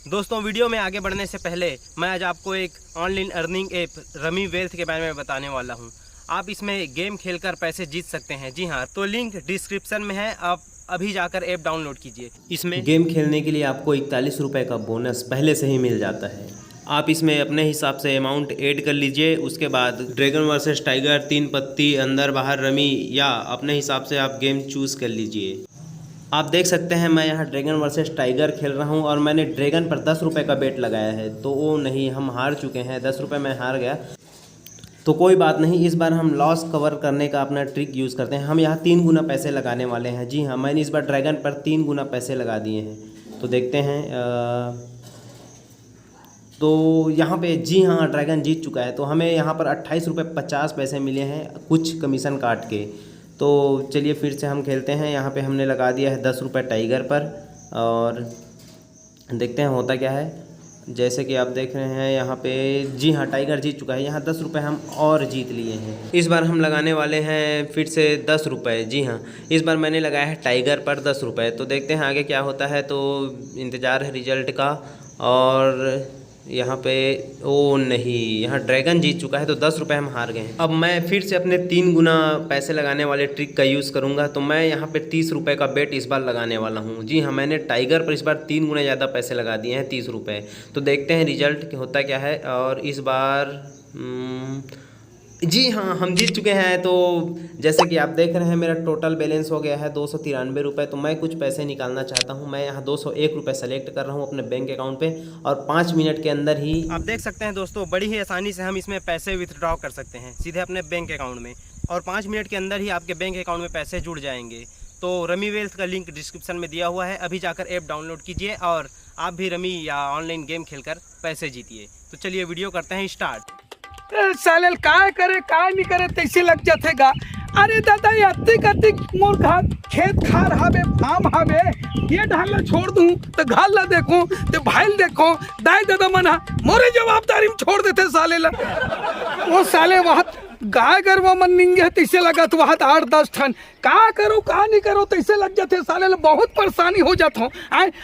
दोस्तों वीडियो में आगे बढ़ने से पहले मैं आज आपको एक online earning app rummy wealth के बारे में बताने वाला हूं। आप इसमें गेम खेलकर पैसे जीत सकते हैं। जी हां, तो लिंक डिस्क्रिप्शन में है, आप अभी जाकर ऐप डाउनलोड कीजिए। इसमें गेम खेलने के लिए आपको 41 रुपये का बोनस पहले से ही मिल जाता है। आप इसमें अपने हिसाब से अमाउंट ऐड कर लीजिए। उसके बाद ड्रैगन वर्सेस टाइगर, 3 पत्ती, अंदर बाहर रमी, या अपने हिसाब से आप गेम चूज़ कर लीजिए। आप देख सकते हैं मैं यहाँ ड्रैगन वर्सेस टाइगर खेल रहा हूँ और मैंने ड्रैगन पर 10 रुपये का बेट लगाया है। तो वो नहीं, हम हार चुके हैं, 10 रुपये में हार गया। तो कोई बात नहीं, इस बार हम लॉस कवर करने का अपना ट्रिक यूज़ करते हैं। हम यहाँ 3 गुना पैसे लगाने वाले हैं। जी हाँ, मैंने इस बार ड्रैगन पर 3 गुना पैसे लगा दिए हैं। तो देखते हैं। तो यहाँ पे जी हाँ, ड्रैगन जीत चुका है। तो हमें यहाँ पर 28 रुपये 50 पैसे मिले हैं, कुछ कमीशन काट के। तो चलिए फिर से हम खेलते हैं। यहाँ पे हमने लगा दिया है 10 रुपये टाइगर पर और देखते हैं होता क्या है। जैसे कि आप देख रहे हैं यहाँ पे, जी हाँ, टाइगर जीत चुका है। यहाँ 10 रुपये हम और जीत लिए हैं। इस बार हम लगाने वाले हैं फिर से 10 रुपये। जी हाँ, इस बार मैंने लगाया है टाइगर पर 10 रुपये। तो देखते हैं आगे क्या होता है। तो इंतज़ार है रिजल्ट का। और यहाँ पे ओ नहीं, यहाँ ड्रैगन जीत चुका है। तो 10 रुपये हम हार गए हैं। अब मैं फिर से अपने 3 गुना पैसे लगाने वाले ट्रिक का यूज़ करूँगा। तो मैं यहाँ पे 30 रुपये का बेट इस बार लगाने वाला हूँ। जी हाँ, मैंने टाइगर पर इस बार 3 गुना ज़्यादा पैसे लगा दिए हैं, 30 रुपये। तो देखते हैं रिजल्ट होता क्या है। और इस बार जी हाँ, हम जीत चुके हैं। तो जैसे कि आप देख रहे हैं मेरा टोटल बैलेंस हो गया है 293 रुपये। तो मैं कुछ पैसे निकालना चाहता हूँ। मैं यहाँ 201 रुपये सेलेक्ट कर रहा हूँ अपने बैंक अकाउंट पे और 5 मिनट के अंदर ही आप देख सकते हैं दोस्तों, बड़ी ही आसानी से हम इसमें पैसे विथड्रॉ कर सकते हैं सीधे अपने बैंक अकाउंट में। और 5 मिनट के अंदर ही आपके बैंक अकाउंट में पैसे जुड़ जाएंगे। तो रमी वेल्थ का लिंक डिस्क्रिप्शन में दिया हुआ है, अभी जाकर ऐप डाउनलोड कीजिए और आप भी रमी या ऑनलाइन गेम खेलकर पैसे जीतिए। तो चलिए वीडियो करते हैं स्टार्ट। सालेल काय करे काय नहीं करे तैसे लग जातेगा। अरे दादा अति मोर घर खेत खार हवे, फार्म हवे, ये ढाल छोड़ दूं तो घाल ला देखो तो भाईल देखो, दाई दादा मना मोरे जवाबदारी में छोड़ देते साले ला। वो साले वहाँ गाय गरवा मन निंगे तैसे लगा तो वहाँ 8-10 ठन का करो का नहीं करो तैसे लग जाते साले ला। बहुत परेशानी हो जाता हूँ।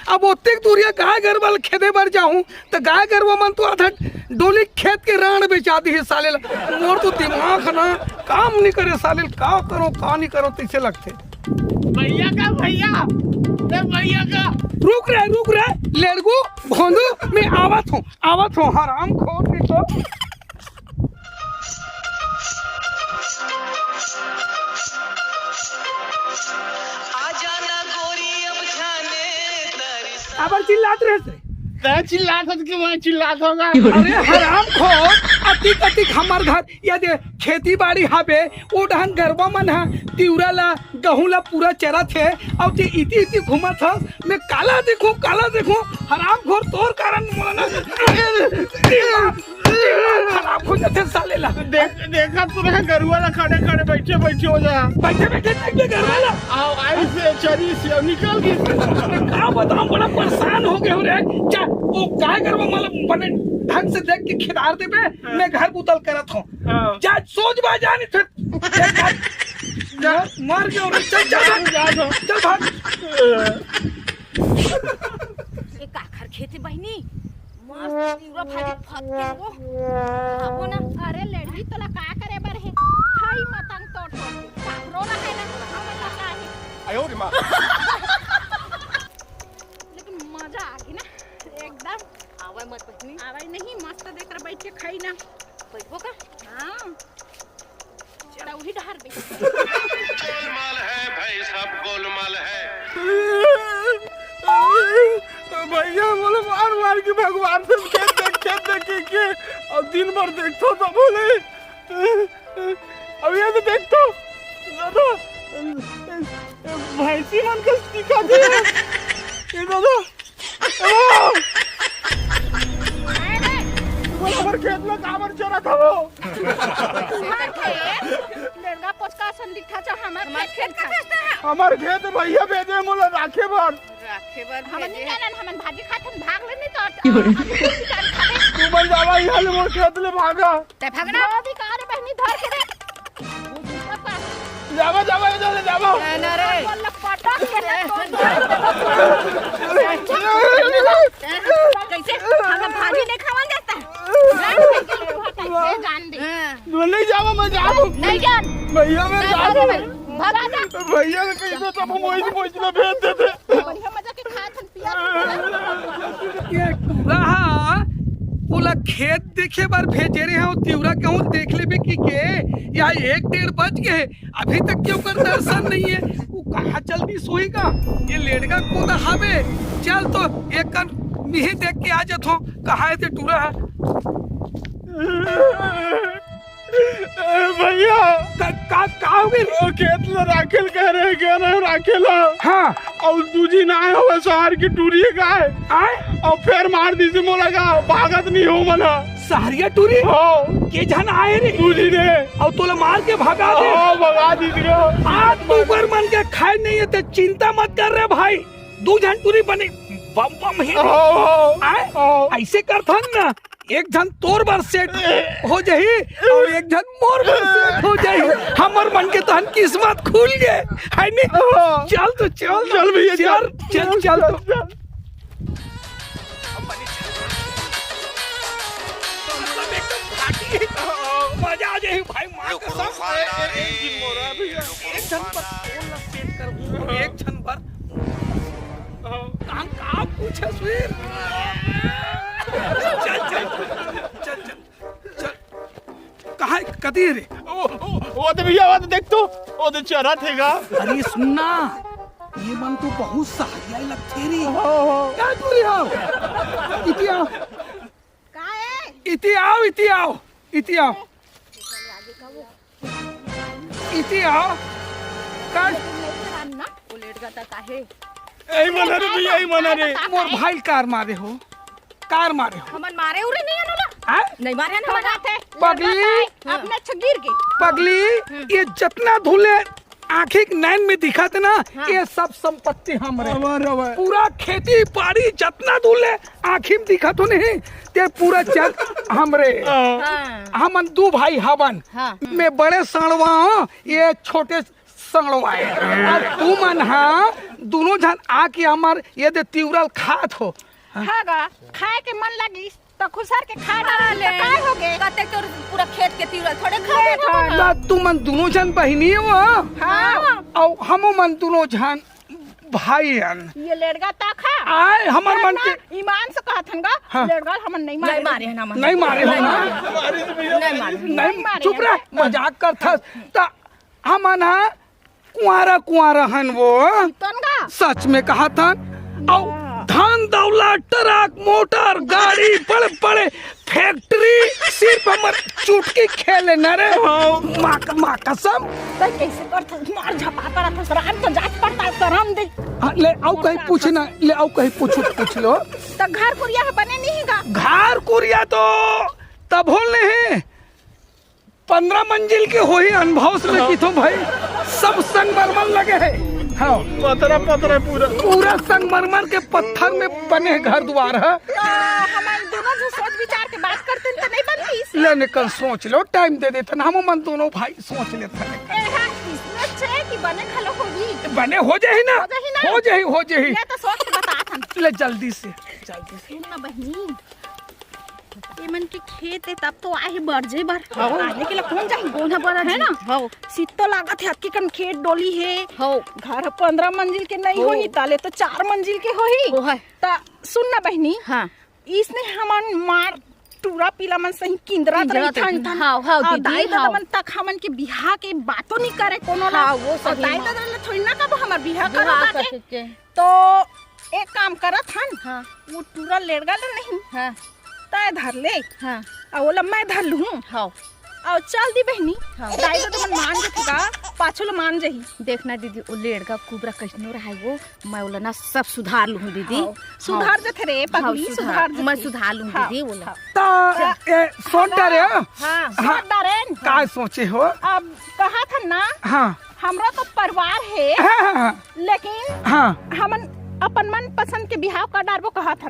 अब ओते दूरिया गाय गरवा खेदे बर जाऊँ तो गाय गरवा मन तो आधा डोली खेत के राण बेचा दी है साले ला। मोर तो दिमाग ना काम नहीं करे साले, का करो का नहीं करो तैसे लगते। भैया का रुक रहे लेड़गू भोंदू, मैं आवत हूँ हराम खोर नहीं तो। अब चिल्लात रहे थे चिल्लात होगा। अरे हराम खोर, अतिक हमार घर ये दे खेती बाड़ी हाबे, ओ ढंग गरबा मन है तिउरा ला गहूं ला पूरा चरा थे। अब ते इति घुमा था, मैं काला देखूं हराम खोर तोर कारण मोला ना खराब हो जाते साले ला। देखा तूने गरुआ ला खड़े बैठे हो जा, बैठे गरबा ला आओ आई से चरी से निकल गई। का बताऊं, बड़ा परेशान हो गए हो रे। क्या वो काय करवा मतलब बने ढंग से देख के खिदार दे पे मैं घर बुतल करत हूँ। जा सोच बा जानी फिर मार के और चल भाग। एक आखर खेती बहनी मस्त तीव्र भाजी फट के वो हाबो ना। अरे लड़की तोला का करे बर है, खाई मतंग तोड़ रोना है ना, हमें लगा है। आयो रे मां। लेकिन मजा आ गई ना एकदम। आवे मत बहनी, आवे नहीं, मस्त देख कर बैठ के खाई ना। बैठो का हां, चला वही ढार पे गोलमाल है भाई, सब गोलमाल है। भैया बोले मार के भगवान से खेत देख के और दिन भर देखतो तो बोले अब ये तो देखतो दादा भैंसी मन का टीका दे ये दादा। हमारे खेत में काबर चरा था वो। तुम्हार खेत लड़का पोचका सन दिखा छ हमार खेत का बेचता है। हमार खेत भैया भेजे मोला राखे बर हमन नहीं जानन, हमन भाजी खाथन भाग ले नहीं तो तू बन जावा यहाँ ले मोर खेत ले भागा ते भागना अभी कार बहनी धर के रे जावा इधर ले जावा ना रे बोल पटक के भैया मैं जा दे भाई भागा जा भैया ने कहीं तो हम वही पहुंचना भेज देते बढ़िया मजा के खाए थन पिया ये रहा बोला खेत देखे बार भेजे रहे हैं तिवरा कहूँ देख ले भी की के या 1-1:30 बज गए अभी तक क्यों कर दर्शन नहीं है वो कहाँ जल्दी सोएगा ये लेड़गा को हावे चल तो एक कन मिही देख के आ जातो कहाँ है ते टूरा है भैया का हो गई वो खेत ला राखेल कह रहे राखेल हाँ और दूजी ना आए हो शहर की टूरी गाय आए और फिर मार दी से मोला का भागत नहीं हो मना सहरिया टूरी हो के जन आए रे दूजी ने और तोला मार के भगा दे भगा दी आज तू कर मन के खाए नहीं है तो चिंता मत कर रहे भाई 2 जन टूरी बने बम बम ही आए ऐसे करथन ना एक जन तोर बार सेट हो जाही और एक जन मोर बार सेट हो जाही हमर मन के तहन किस्मत खुल गए है नी चल तो चल भैया चल तो मजा आ जाए भाई मार एक जन पर काम का पूछे सुर चल कहाँ कदी रे वो तो भैया वो तो देख तो वो तो चरा थेगा अरे सुनना ये मन तो बहुत सहाय लगते रे क्या दूरी हो इति आओ का है इति आओ इति आओ इति आओ इति आओ का ना वो लेट गया था काहे यही मना रे भैया यही मना रे मोर भाई कार मारे हो हमन मारे उरे नहीं आनोला हैं? नहीं मारे ना लगाते पगली अपने छगिर के पगली ये जितना धुले आँखी नैन में दिखा थे ना ये सब संपत्ति हमरे पूरा खेती बाड़ी जितना धुले आँखी में दिखा तो नहीं ते पूरा जग हमरे हमन 2 भाई हवन मैं बड़े सणवा ये छोटे सणवा है और तू मन हाँ दोनों जन आके हमार ये दे तिवरल खात हो हागा खाए के मन लगी तो खुसर के खा डाले काय हो गए कते तो पूरा खेत के तिवरल थोड़े खा ला तू मन दोनों जन बहिनी हो हां और हमो मन दोनों जन भाई हन ये लेड़गा ता खा आए हमार मन के ईमान से कहथनगा लेड़गा हमन नहीं मारे ना नहीं मारे हो ना नहीं मारे नहीं चुप रह मजाक करथस त हमन हा कुआरा हन वो तनगा सच में कहा था और धन दौलत ट्रक मोटर गाड़ी बड़े बड़े फैक्ट्री सिर्फ हमर चुटकी खेले न रे माँ कसम तो कैसे करथ मार झपा कर सरान तो जात पड़ता करम दे ले आओ कहीं पूछना ले आओ कहीं पूछ लो तो घर कुरिया बने नहीं गा घर कुरिया तो तब होल नहीं 15 मंजिल के हो ही अनुभव में की तो भाई सब संगमरमर लगे है हाँ पतरा पूरा संगमरमर के पत्थर में बने घर द्वार है हमारे दोनों जो सोच विचार के बात करते तो नहीं बनती ले निकल सोच लो टाइम दे देते हम मन दोनों भाई सोच लेते कि बने खलो होगी बने हो जाए ना हो जाए ये तो सोच के बता था ले जल्दी से सुन ना बहनी ये मन के खेत है तब तो आही बढ़ बार आने के लिए कौन जाए गोना बड़ा है ना हो सीतो लागत है आपकी कन खेत डोली है हो घर 15 मंजिल के नहीं होई ताले तो 4 मंजिल के होई ता सुन ना बहनी हां इसने हमन मार टूरा पीला मन सही किंदरा थन हां हां दाई दादा मन तक हमन के बियाह के बातों नहीं करे कोनो ला वो सही दाई दादा ने थोड़ी ना कब हमर बियाह करा के तो एक काम करत हन हां वो टूरा लेड़गा ले नहीं हां ताय धर ले हां आ ओला मैं धर लूं हां और चल दी बहनी दाई तो मन मान जेगा पाछो मान जही देखना दीदी ओ लेड़का कुबरा कैसनो रहा है वो मैं ओला ना सब सुधार लूं दीदी सुधार जथे रे पगली सुधार मैं सुधार लूं दीदी ओला ता ए सोच डरे हां सोच डरे का सोचे हो अब कहा था ना हां हमरा तो परिवार है हां लेकिन हां हमन अपन मन पसंद के बिहाव कर डारबो कहा था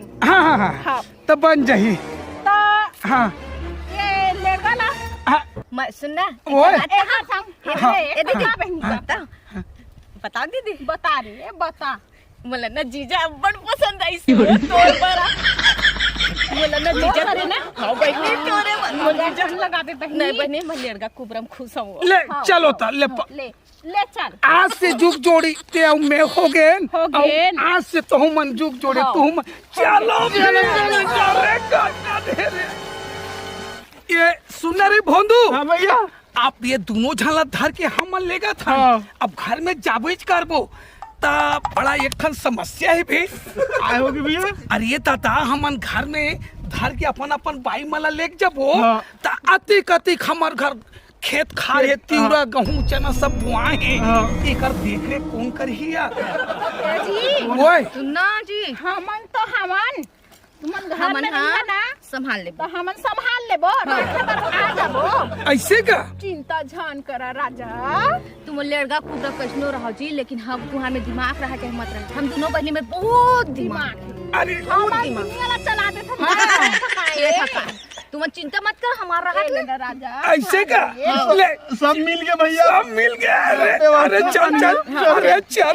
हां तो बन जही ता हां ये लेगा ना मैं सुनना ओए हां संग ये देखा बहनी बता दीदी बता रही है बता मला ना जीजा बड़ पसंद आई सी तोर बड़ा मला ना जीजा रे ना हां बहनी तोरे लगावे बहनी नहीं बहनी मैं लेड़गा कुबरम खुश हूँ ले चलो ता ले ले चल आज से जुग जोड़ी ते अब मैं हो गए हो गेन। आज से तो मन जुग जोड़ी हाँ। तू चलो ये सुन रे भोंदू। हाँ भैया आप ये दोनों झाला धर के हम लेगा था। हाँ। अब घर में जाबेज करबो ता बड़ा एक ठन समस्या है बे। आए होगी भैया अरे ताता हमन घर में धर के अपन अपन बाई मला लेके जबो हाँ। ता अति कति हमार घर खेत खार है तिउरा गहूं चना सब बुआए हैं। हाँ। एकर देख रेख कौन करही यार। जी ओए सुनना जी हमन तो हमन तुमन घर हमन में हाँ नहीं ना संभाल ले तो हमन संभाल लेबो रखे बर आ जाबो ऐसे का चिंता जान करा राजा तुम लेड़गा कुबरा कैसनो रहो जी लेकिन हम तुहार में दिमाग रहा चाहे मत रहा हम दोनों बहनी में बहुत दिमाग अरे हमन दुनिया ला चला दे है तुम चिंता मत कर हमारा रहा राजा ऐसे का ले सब मिल गए भैया सब मिल गया। अरे चल चल अरे चल